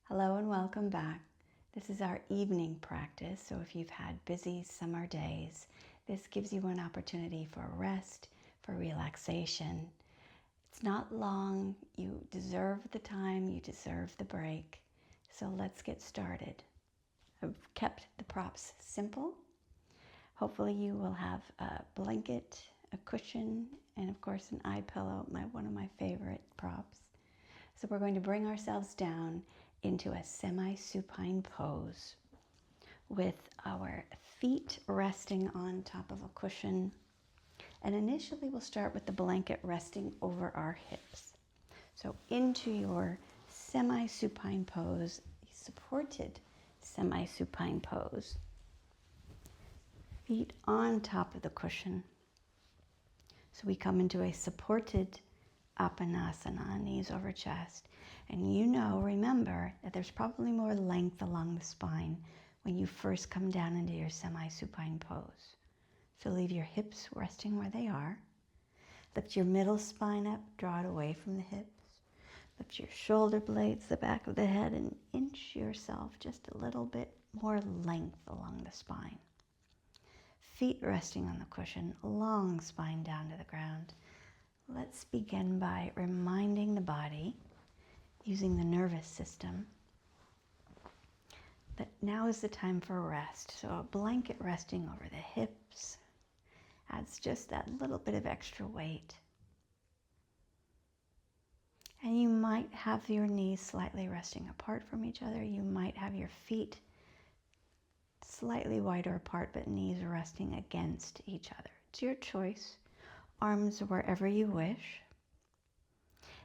Hello and welcome back. This is our evening practice, so if you've had busy summer days, this gives you an opportunity for rest, for relaxation. It's not long, you deserve the time, you deserve the break. So let's get started. I've kept the props simple. Hopefully you will have a blanket, a cushion, and of course an eye pillow, one of my favorite props. So we're going to bring ourselves down into a semi-supine pose with our feet resting on top of a cushion. And initially we'll start with the blanket resting over our hips. So into your semi-supine pose, supported semi-supine pose. Feet on top of the cushion. So we come into a supported Apanasana, knees over chest. And remember that there's probably more length along the spine when you first come down into your semi-supine pose. So leave your hips resting where they are. Lift your middle spine up, draw it away from the hips. Lift your shoulder blades, the back of the head, and inch yourself just a little bit more length along the spine. Feet resting on the cushion, long spine down to the ground. Let's begin by reminding the body, using the nervous system, that now is the time for rest. So a blanket resting over the hips adds just that little bit of extra weight. And you might have your knees slightly resting apart from each other. You might have your feet slightly wider apart, but knees resting against each other. It's your choice. Arms wherever you wish.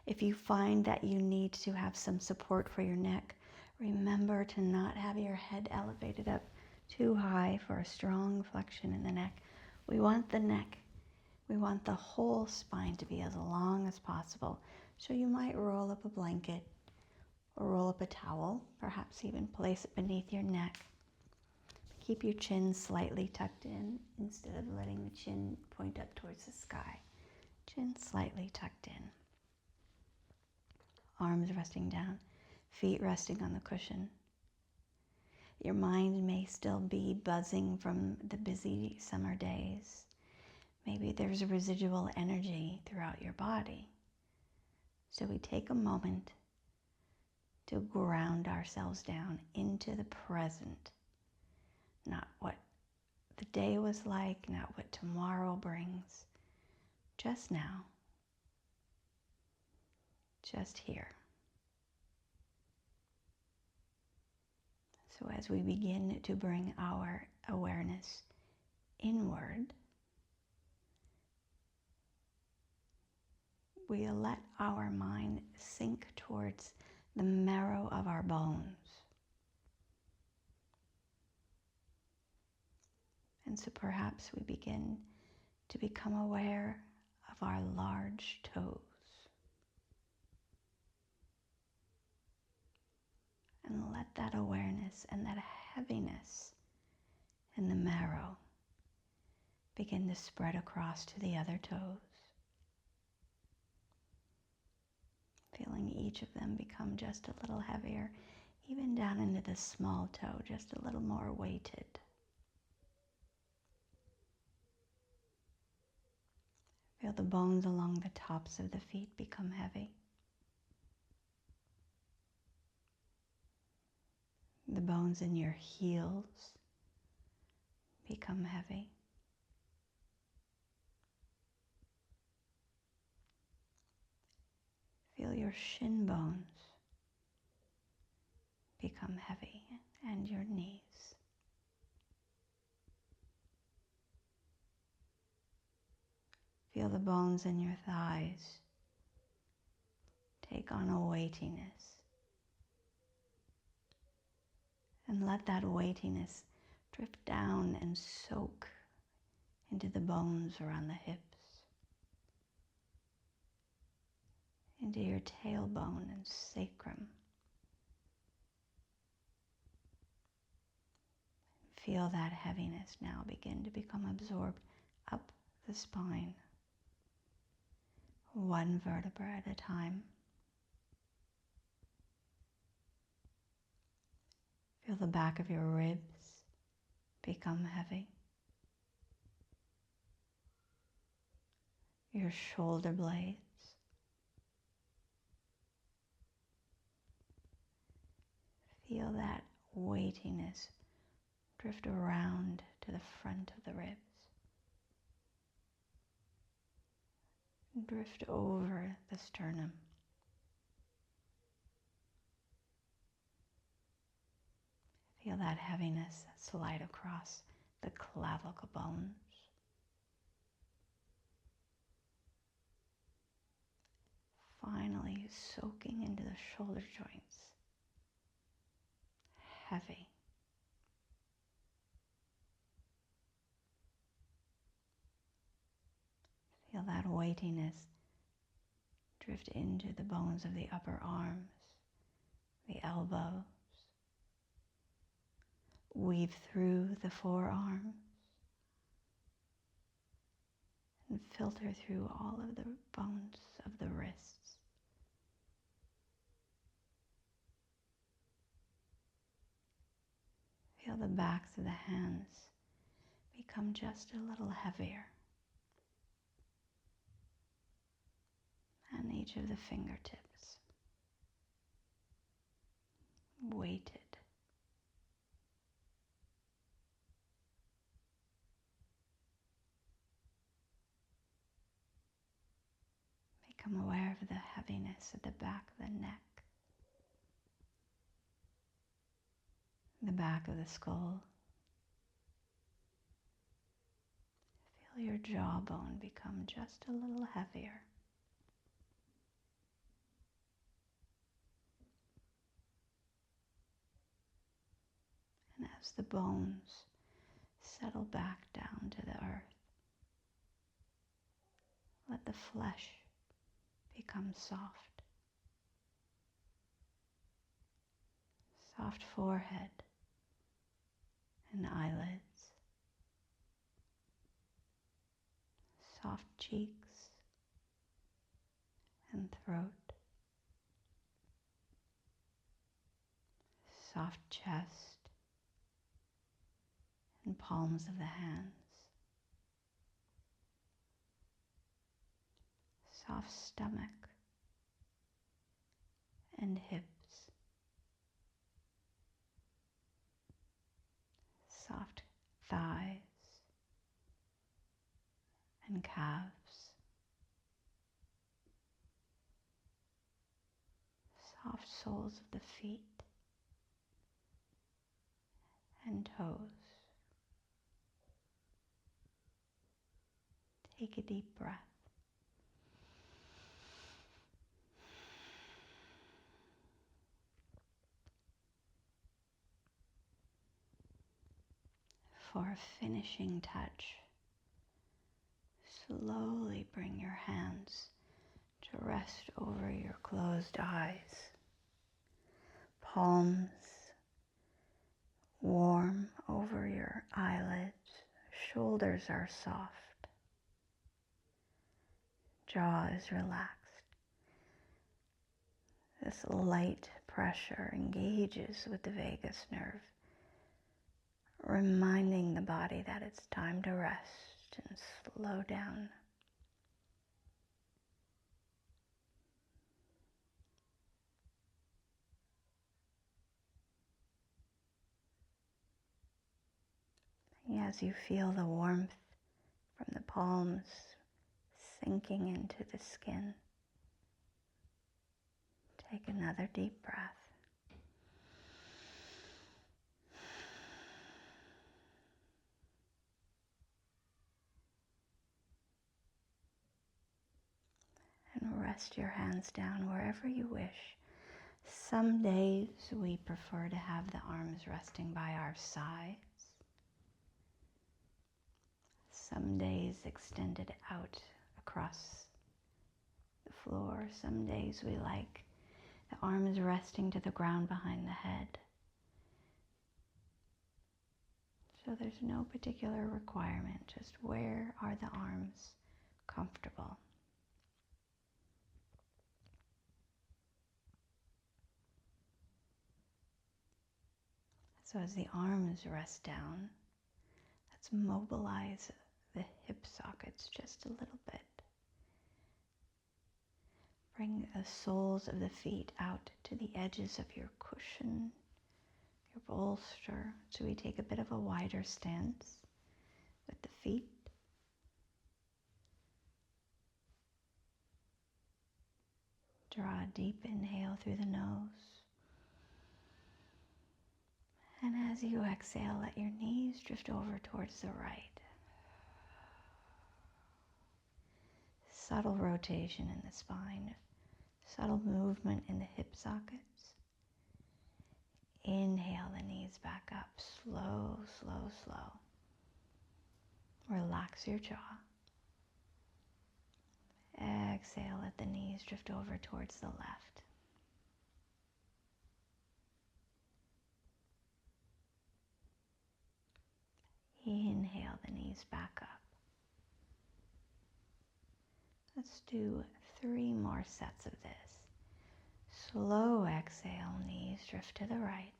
If you find that you need to have some support for your neck, remember to not have your head elevated up too high for a strong flexion in the neck. We want the neck, we want the whole spine to be as long as possible. So you might roll up a blanket or roll up a towel, perhaps even place it beneath your neck. Keep your chin slightly tucked in instead of letting the chin point up towards the sky. Chin slightly tucked in. Arms resting down, feet resting on the cushion. Your mind may still be buzzing from the busy summer days. Maybe there's a residual energy throughout your body. So we take a moment to ground ourselves down into the present. Not what the day was like, not what tomorrow brings. Just now. Just here. So as we begin to bring our awareness inward, we let our mind sink towards the marrow of our bones. And so perhaps we begin to become aware of our large toes. And let that awareness and that heaviness in the marrow begin to spread across to the other toes. Feeling each of them become just a little heavier, even down into the small toe, just a little more weighted. Feel the bones along the tops of the feet become heavy. The bones in your heels become heavy. Feel your shin bones become heavy and your knees. Feel the bones in your thighs take on a weightiness. And let that weightiness drift down and soak into the bones around the hips, into your tailbone and sacrum. Feel that heaviness now begin to become absorbed up the spine, one vertebra at a time. Feel the back of your ribs become heavy. Your shoulder blades. Feel that weightiness drift around to the front of the ribs. Drift over the sternum. Feel that heaviness slide across the clavicle bones. Finally soaking into the shoulder joints. Heavy. Feel that weightiness drift into the bones of the upper arms, the elbows. Weave through the forearms and filter through all of the bones of the wrists. Feel the backs of the hands become just a little heavier. And each of the fingertips weighted. Become aware of the heaviness at the back of the neck, the back of the skull. Feel your jawbone become just a little heavier. And as the bones settle back down to the earth, let the flesh become soft. Soft forehead and eyelids. Soft cheeks and throat. Soft chest and palms of the hands. Soft stomach and hips. Soft thighs and calves. Soft soles of the feet and toes. Take a deep breath. For a finishing touch, slowly bring your hands to rest over your closed eyes. Palms warm over your eyelids. Shoulders are soft. Jaw is relaxed. This light pressure engages with the vagus nerve, reminding the body that it's time to rest and slow down. As you feel the warmth from the palms sinking into the skin, take another deep breath. And rest your hands down wherever you wish. Some days we prefer to have the arms resting by our sides. Some days extended out across the floor. Some days we like the arms resting to the ground behind the head. So there's no particular requirement, just where are the arms comfortable? So as the arms rest down, let's mobilize the hip sockets just a little bit. Bring the soles of the feet out to the edges of your cushion, your bolster. So we take a bit of a wider stance with the feet. Draw a deep inhale through the nose. And as you exhale, let your knees drift over towards the right. Subtle rotation in the spine, subtle movement in the hip sockets. Inhale the knees back up, slow, slow, slow. Relax your jaw. Exhale, let the knees drift over towards the left. Inhale the knees back up. Let's do 3 more sets of this. Slow exhale, knees drift to the right.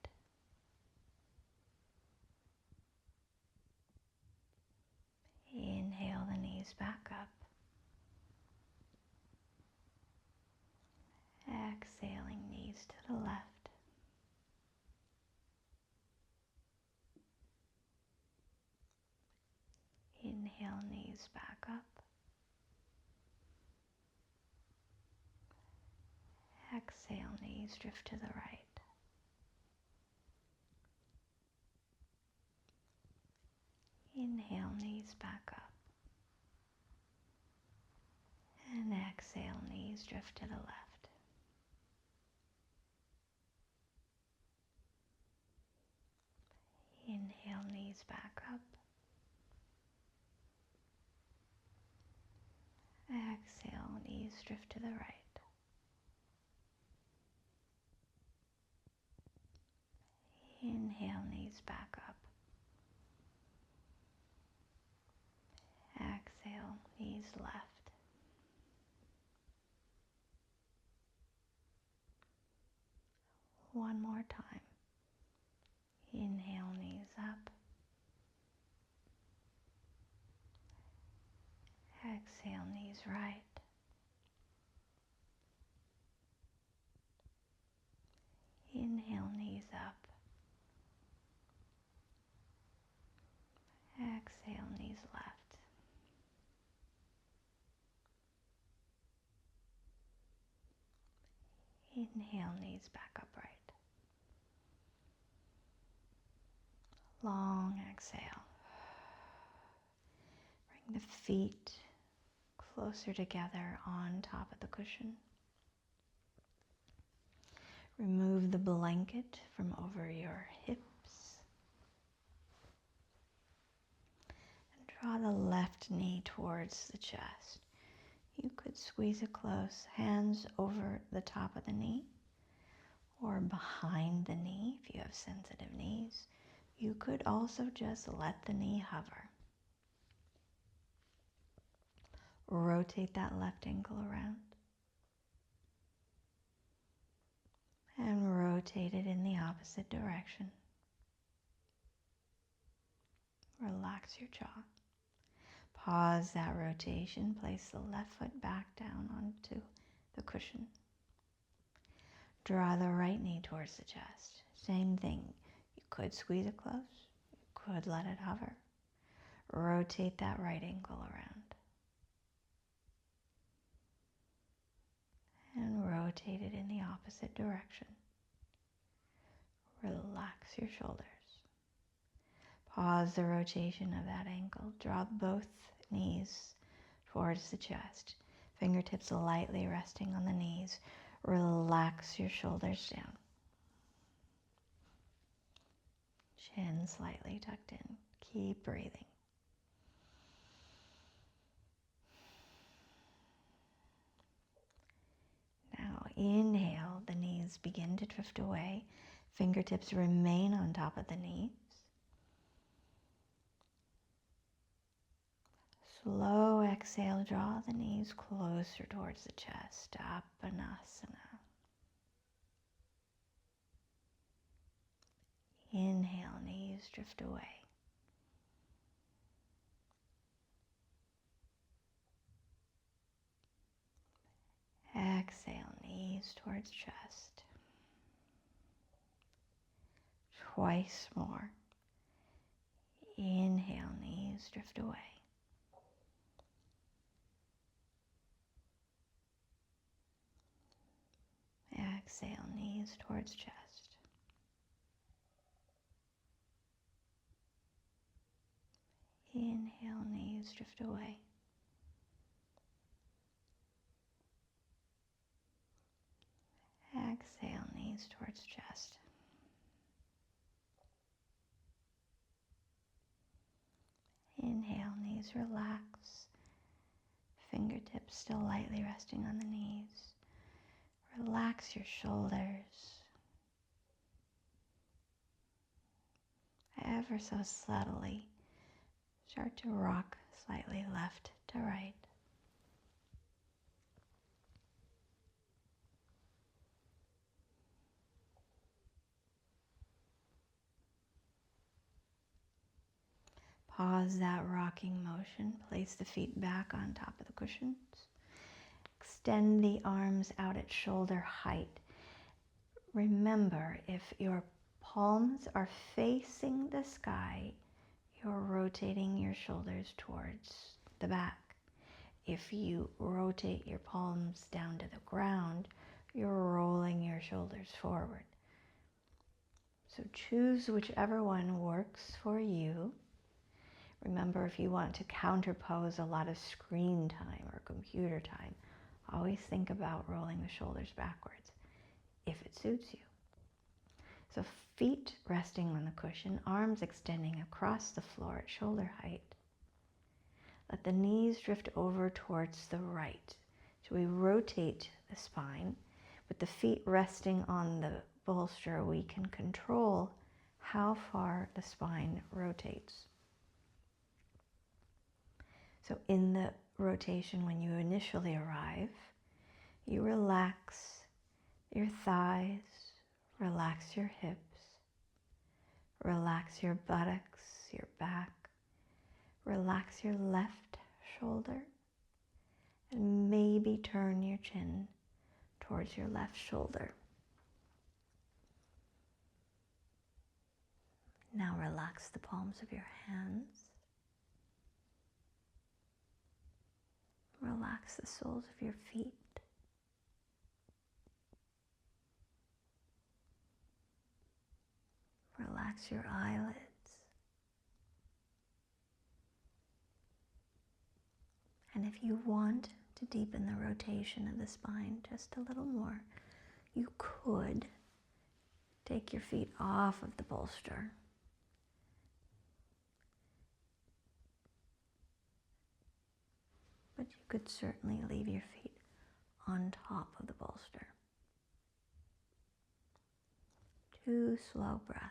Inhale the knees back up. Exhaling, knees to the left. Inhale, knees back up. Exhale, knees drift to the right. Inhale, knees back up. And exhale, knees drift to the left. Inhale, knees back up. Exhale, knees drift to the right. Inhale, knees back up. Exhale, knees left. One more time. Inhale, knees up. Exhale, knees right. Inhale, knees up. Exhale, knees left. Inhale, knees back upright. Long exhale. Bring the feet closer together on top of the cushion. Remove the blanket from over your hips. And draw the left knee towards the chest. You could squeeze it close, hands over the top of the knee or behind the knee if you have sensitive knees. You could also just let the knee hover. Rotate that left ankle around. And rotate it in the opposite direction. Relax your jaw. Pause that rotation. Place the left foot back down onto the cushion. Draw the right knee towards the chest. Same thing. You could squeeze it close. You could let it hover. Rotate that right ankle around. And rotate it in the opposite direction. Relax your shoulders. Pause the rotation of that ankle. Draw both knees towards the chest. Fingertips lightly resting on the knees. Relax your shoulders down. Chin slightly tucked in. Keep breathing. Now inhale, the knees begin to drift away. Fingertips remain on top of the knees. Slow exhale, draw the knees closer towards the chest. Apanasana. Inhale, knees drift away. Exhale, knees towards chest. Twice more. Inhale, knees drift away. Exhale, knees towards chest. Inhale, knees drift away. Exhale, knees towards chest. Inhale, knees relax. Fingertips still lightly resting on the knees. Relax your shoulders. Ever so subtly, start to rock slightly left to right. Pause that rocking motion. Place the feet back on top of the cushions. Extend the arms out at shoulder height. Remember, if your palms are facing the sky, you're rotating your shoulders towards the back. If you rotate your palms down to the ground, you're rolling your shoulders forward. So choose whichever one works for you. Remember, if you want to counterpose a lot of screen time or computer time, always think about rolling the shoulders backwards if it suits you. So feet resting on the cushion, arms extending across the floor at shoulder height. Let the knees drift over towards the right. So we rotate the spine. With the feet resting on the bolster, we can control how far the spine rotates. So in the rotation, when you initially arrive, you relax your thighs, relax your hips, relax your buttocks, your back, relax your left shoulder, and maybe turn your chin towards your left shoulder. Now relax the palms of your hands. Relax the soles of your feet. Relax your eyelids. And if you want to deepen the rotation of the spine just a little more, you could take your feet off of the bolster. But you could certainly leave your feet on top of the bolster. 2 slow breaths.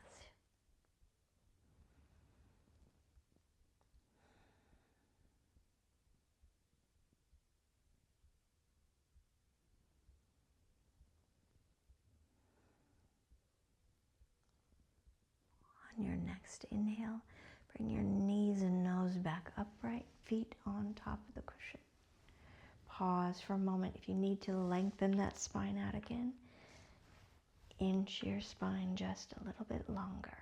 On your next inhale, bring your knees and nose back upright, feet on top of the cushion. Pause for a moment. If you need to lengthen that spine out again, inch your spine just a little bit longer.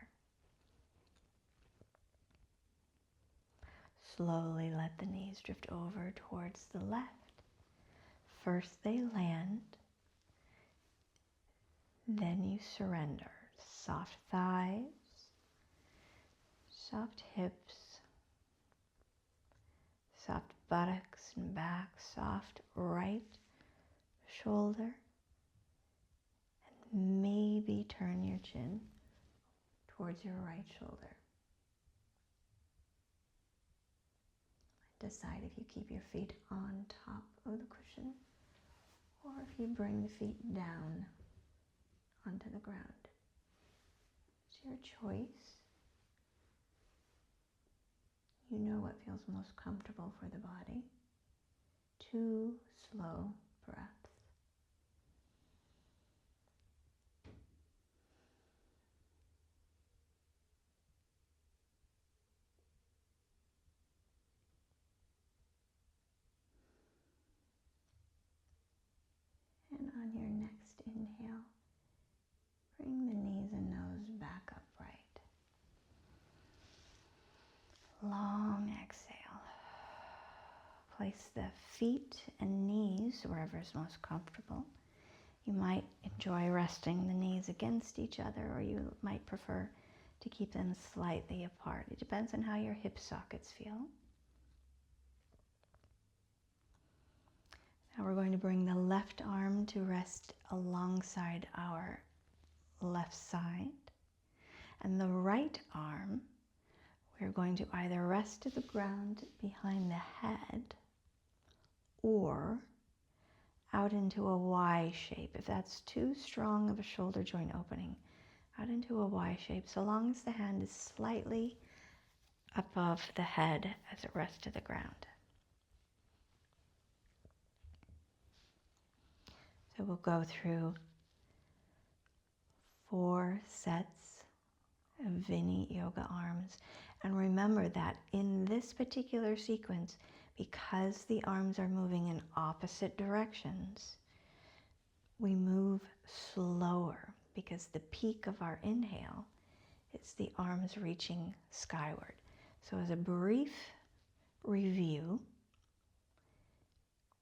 Slowly let the knees drift over towards the left. First they land, then you surrender. Soft thighs, soft hips, soft buttocks and back, soft right shoulder, and maybe turn your chin towards your right shoulder. Decide if you keep your feet on top of the cushion or if you bring the feet down onto the ground. It's your choice. You know what feels most comfortable for the body. 2 slow breaths. on your next inhale, bring the knees and nose back upright. Long exhale. Place the feet and knees wherever is most comfortable. You might enjoy resting the knees against each other, or you might prefer to keep them slightly apart. It depends on how your hip sockets feel. Now we're going to bring the left arm to rest alongside our left side. And the right arm, we're going to either rest to the ground behind the head or out into a Y shape. If that's too strong of a shoulder joint opening, out into a Y shape, so long as the hand is slightly above the head as it rests to the ground. So we'll go through 4 sets of Vinyasa yoga arms. And remember that in this particular sequence, because the arms are moving in opposite directions, we move slower because the peak of our inhale is the arms reaching skyward. So as a brief review,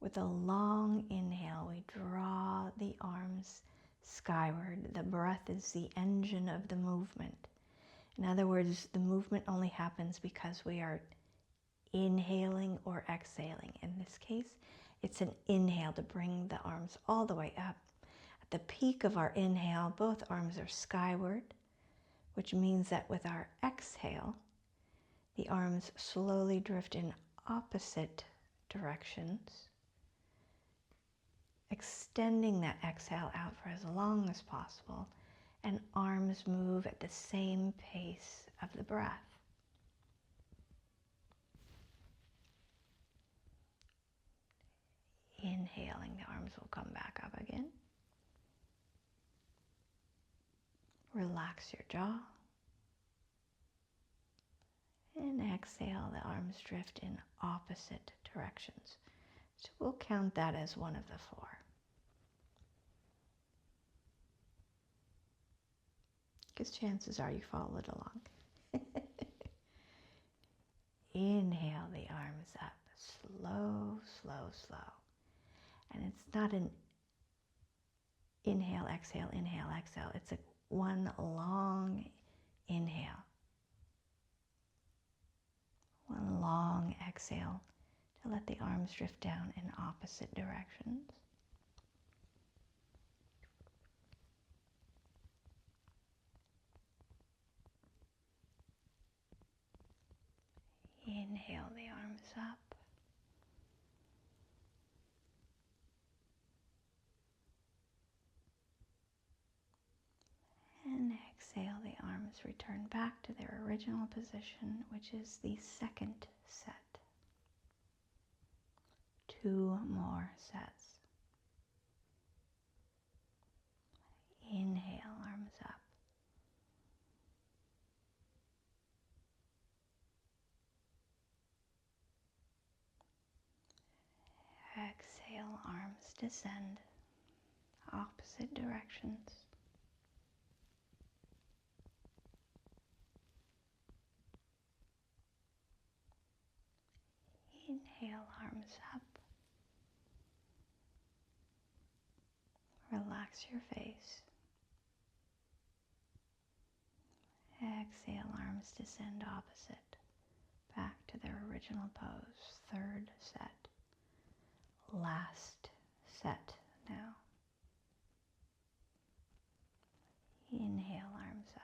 with a long inhale, we draw the arms skyward. The breath is the engine of the movement. In other words, the movement only happens because we are inhaling or exhaling. In this case, it's an inhale to bring the arms all the way up. At the peak of our inhale, both arms are skyward, which means that with our exhale, the arms slowly drift in opposite directions, extending that exhale out for as long as possible, and arms move at the same pace of the breath. Inhaling, the arms will come back up again. Relax your jaw. And exhale, the arms drift in opposite directions. So we'll count that as one of the 4. Because chances are you followed along. Inhale the arms up. Slow, slow, slow. And it's not an inhale, exhale, inhale, exhale. It's a one long inhale. One long exhale to let the arms drift down in opposite directions. Inhale the arms up. And exhale, the arms return back to their original position, which is the second set. 2 more sets. Inhale, arms up. Exhale, arms descend, opposite directions. Inhale, arms up. Relax your face. Exhale, arms descend opposite, back to their original pose. 3rd set. Last set now. Inhale, arms up.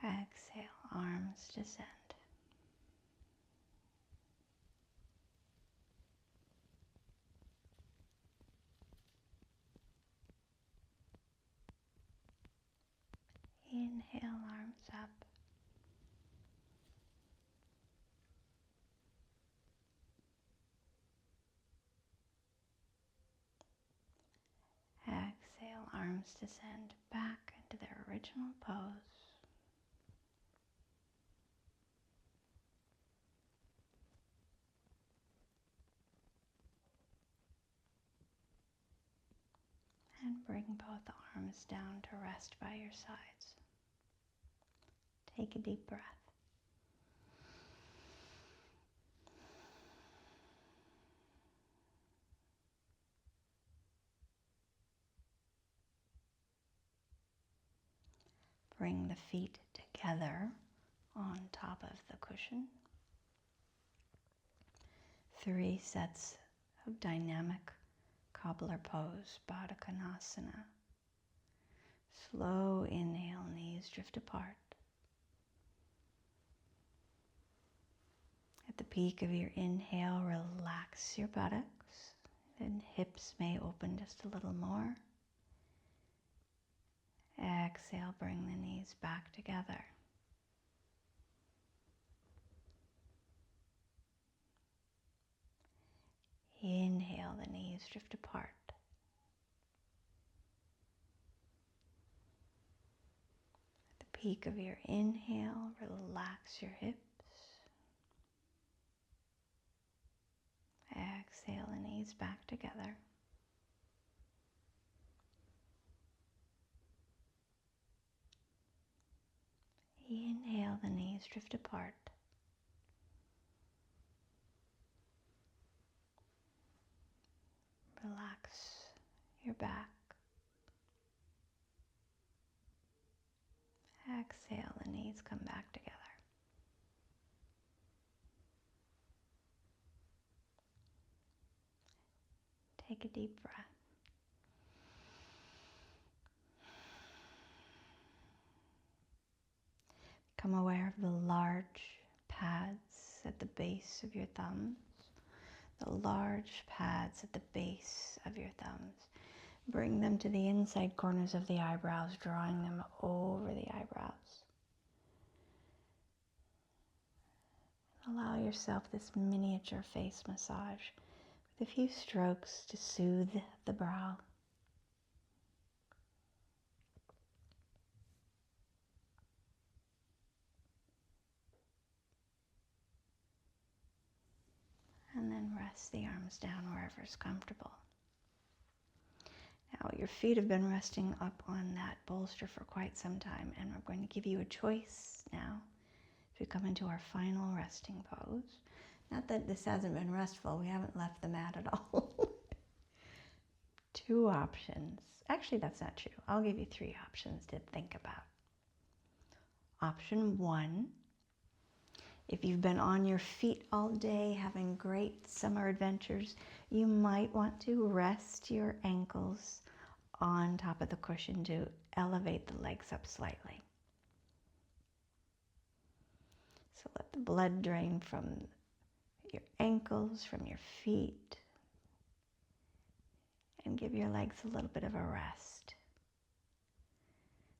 Exhale, arms descend. Inhale, arms up. Exhale, arms descend back into their original pose. bring both arms down to rest by your sides. Take a deep breath. Bring the feet together on top of the cushion. 3 sets of dynamic cobbler pose, Baddha Konasana. Slow inhale, knees drift apart. At the peak of your inhale, relax your buttocks, and hips may open just a little more. Exhale, bring the knees back together. Inhale, the knees drift apart. At the peak of your inhale, relax your hips. Exhale, the knees back together. Inhale, the knees drift apart. Relax your back. Exhale, the knees come back together. Take a deep breath. Become aware of the large pads at the base of your thumbs. The large pads at the base of your thumbs. Bring them to the inside corners of the eyebrows, drawing them over the eyebrows. Allow yourself this miniature face massage with a few strokes to soothe the brow. And then rest the arms down wherever is comfortable. Now your feet have been resting up on that bolster for quite some time, and we're going to give you a choice now to come into our final resting pose. Not that this hasn't been restful, we haven't left the mat at all. 2 options. Actually, that's not true. I'll give you 3 options to think about. Option 1, if you've been on your feet all day having great summer adventures, you might want to rest your ankles on top of the cushion to elevate the legs up slightly. So let the blood drain from your ankles, from your feet, and give your legs a little bit of a rest.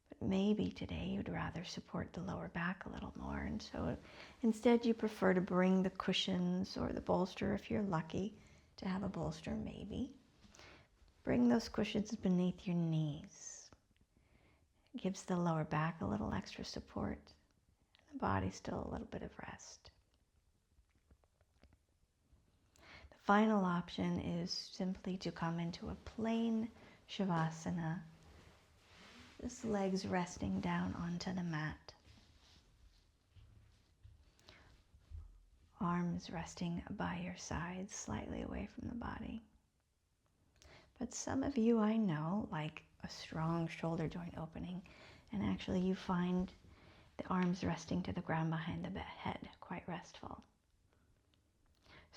But maybe today you'd rather support the lower back a little more, and so instead you prefer to bring the cushions or the bolster, if you're lucky to have a bolster maybe. Bring those cushions beneath your knees. It gives the lower back a little extra support, and the body still a little bit of rest. The final option is simply to come into a plain Shavasana, just legs resting down onto the mat. Arms resting by your sides, slightly away from the body. But some of you I know like a strong shoulder joint opening, and actually you find the arms resting to the ground behind the head, quite restful.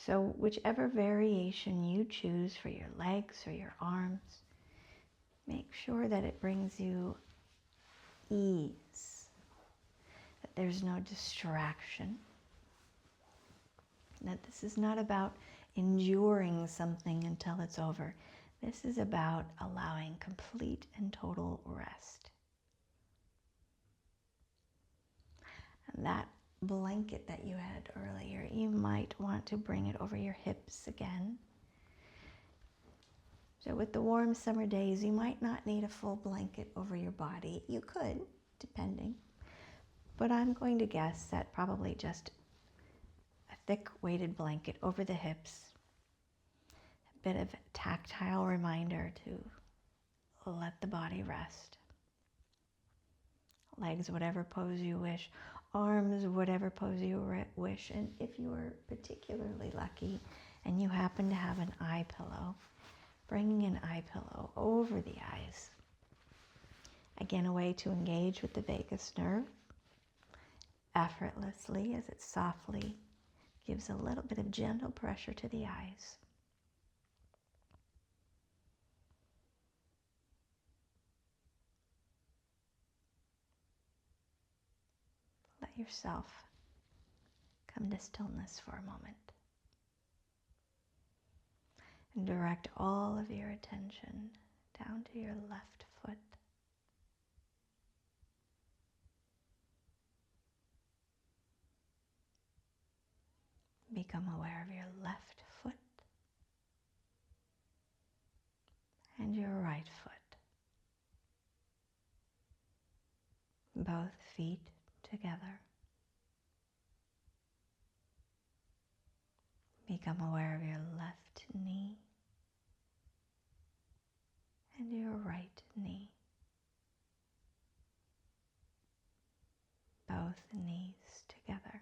So whichever variation you choose for your legs or your arms, make sure that it brings you ease, that there's no distraction, that this is not about enduring something until it's over. This is about allowing complete and total rest. And that blanket that you had earlier, you might want to bring it over your hips again. So with the warm summer days, you might not need a full blanket over your body. You could, depending. But I'm going to guess that probably just a thick weighted blanket over the hips, a bit of tactile reminder to let the body rest. Legs, whatever pose you wish. Arms, whatever pose you wish. And if you are particularly lucky and you happen to have an eye pillow, bringing an eye pillow over the eyes. Again, a way to engage with the vagus nerve effortlessly as it softly gives a little bit of gentle pressure to the eyes. Let yourself come to stillness for a moment. And direct all of your attention down to your left foot. Become aware of your left foot and your right foot. Both feet together. Become aware of your left knee and your right knee. Both knees together.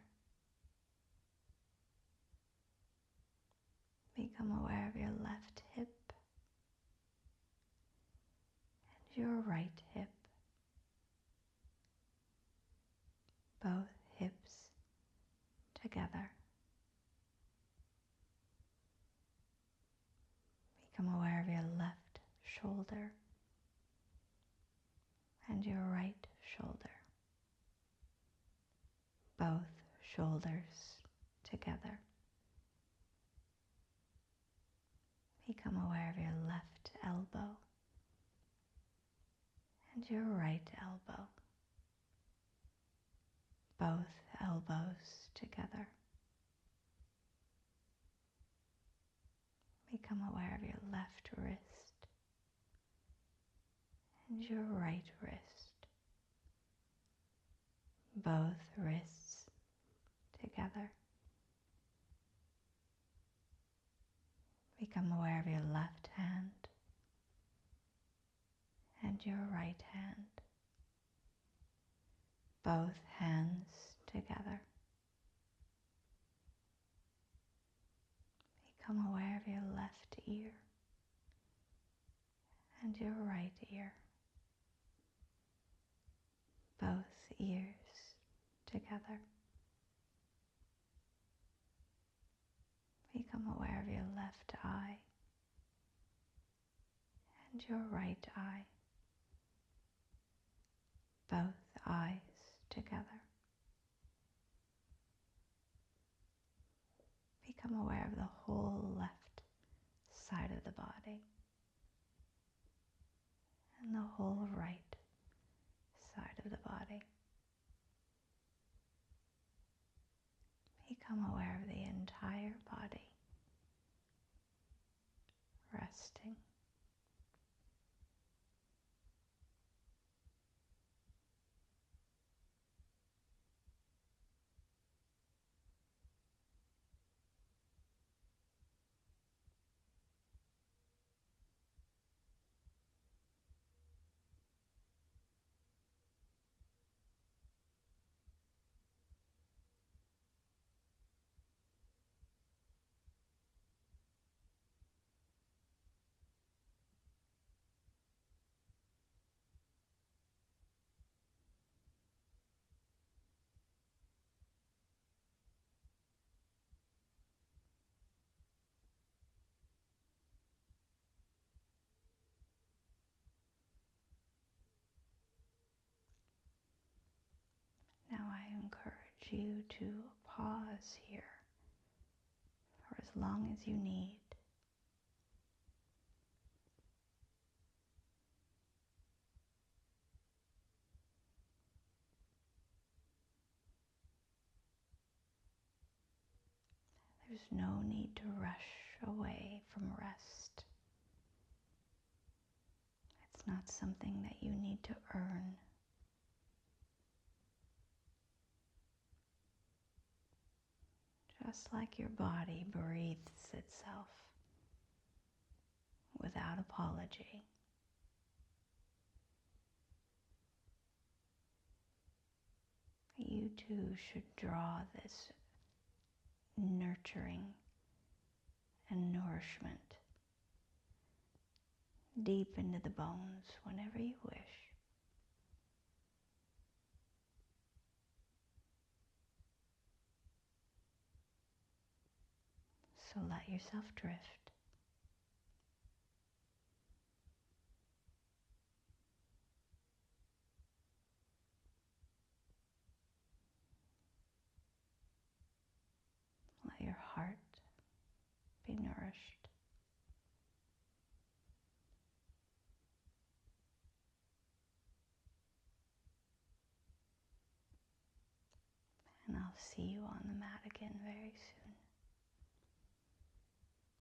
Become aware of your left hip and your right hip. Both hips together. Become aware of your left shoulder and your right shoulder. Both shoulders together. Become aware of your left elbow and your right elbow. Both elbows together. Become aware of your left wrist and your right wrist. Both wrists together. Become aware of your left hand and your right hand. Both hands together. Become aware of your left ear and your right ear. Both ears together. Become aware of your left eye and your right eye. Both eyes together. Become aware of the whole left side of the body and the whole right side of the body. Become aware of the entire body resting. Now I encourage you to pause here for as long as you need. There's no need to rush away from rest. It's not something that you need to earn. Just like your body breathes itself without apology. You too should draw this nurturing and nourishment deep into the bones whenever you wish. So let yourself drift. Let your heart be nourished. And I'll see you on the mat again very soon.